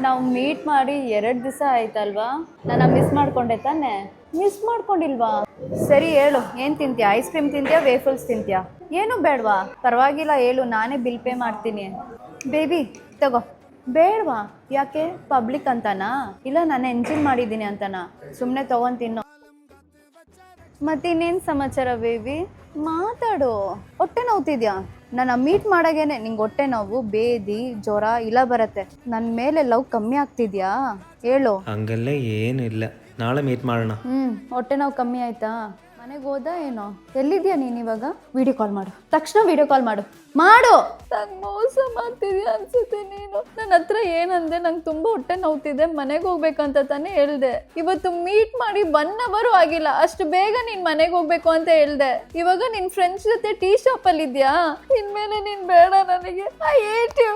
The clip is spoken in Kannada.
ನಾವು ಮೀಟ್ ಮಾಡಿ 2 ದಿವಸ ಆಯ್ತಲ್ವಾ? ನನ್ನ ಮಿಸ್ ಮಾಡ್ಕೊಂಡೆ ತಾನೆ? ಮಿಸ್ ಮಾಡ್ಕೊಂಡಿಲ್ವಾ? ಸರಿ ಹೇಳು, ಏನು ತಿಂತೀಯಾ? ಐಸ್ ಕ್ರೀಮ್ ತಿಂತೀಯಾ, ವೇಫಲ್ಸ್ ತಿಂತೀಯಾ? ಏನು ಬೇಡವಾ? ಪರವಾಗಿಲ್ಲ ಹೇಳು, ನಾನೇ ಬಿಲ್ ಪೇ ಮಾಡ್ತೀನಿ. ಬೇಬಿ ತಗೋ. ಬೇಡವಾ? ಯಾಕೆ? ಪಬ್ಲಿಕ್ ಅಂತನಾ? ಇಲ್ಲ ನಾನು ಎಂಜಾಯ್ ಮಾಡಿದ್ದೀನಿ ಅಂತನಾ? ಸುಮ್ಮನೆ ತಗೊಂಡು ತಿನ್ನು. ಮತ್ತಿನ್ನೇನು ಸಮಾಚಾರ ಬೇಬಿ? ಮಾತಾಡು. ಹೊಟ್ಟೆ ನೋವ್ತಿದ್ಯಾ? ನನ್ನ ಮೀಟ್ ಮಾಡಾಗೇನೆ ನಿಂಗೆ ಹೊಟ್ಟೆ ನೋವು, ಬೇದಿ, ಜ್ವರ ಇಲ್ಲ ಬರುತ್ತೆ. ನನ್ನ ಮೇಲೆ ಲವ್ ಕಮ್ಮಿ ಆಗ್ತಿದ್ಯಾ? ಹೇಳು. ಹಂಗೆಲ್ಲ ಏನಿಲ್ಲ, ನಾಳೆ ಮೀಟ್ ಮಾಡೋಣ. ಹೊಟ್ಟೆ ನೋವು ಕಮ್ಮಿ ಆಯ್ತಾ? ಮನೆಗೆ ಹೋದ ಏನೋ? ಎಲ್ಲಿದ್ಯಾ ನೀನು ಇವಾಗ? ವಿಡಿಯೋ ಕಾಲ್ ಮಾಡು, ತಕ್ಷಣ ವಿಡಿಯೋ ಕಾಲ್ ಮಾಡು. ನಂಗೆ ಮೋಸ ಮಾಡ್ತಿದ್ಯಾ ಅನ್ಸುತ್ತೆ ನೀನು. ನನ್ನ ಹತ್ರ ಏನಂದೆ? ನಂಗೆ ತುಂಬ ಹೊಟ್ಟೆ ನೋವ್ತಿದೆ, ಮನೆಗೆ ಹೋಗ್ಬೇಕಂತ ತಾನೇ ಹೇಳ್ದೆ. ಇವತ್ತು ಮೀಟ್ ಮಾಡಿ 1 ಅವರ್ ಆಗಿಲ್ಲ, ಅಷ್ಟು ಬೇಗ ನೀನು ಮನೆಗೆ ಹೋಗ್ಬೇಕು ಅಂತ ಹೇಳ್ದೆ. ಇವಾಗ ನಿನ್ನ ಫ್ರೆಂಡ್ಸ್ ಜೊತೆ ಟೀ ಶಾಪಲ್ಲಿ ಇದೆಯಾ? ಇನ್ಮೇಲೆ ನೀನು ಬೇಡ ನನಗೆ. I hate you.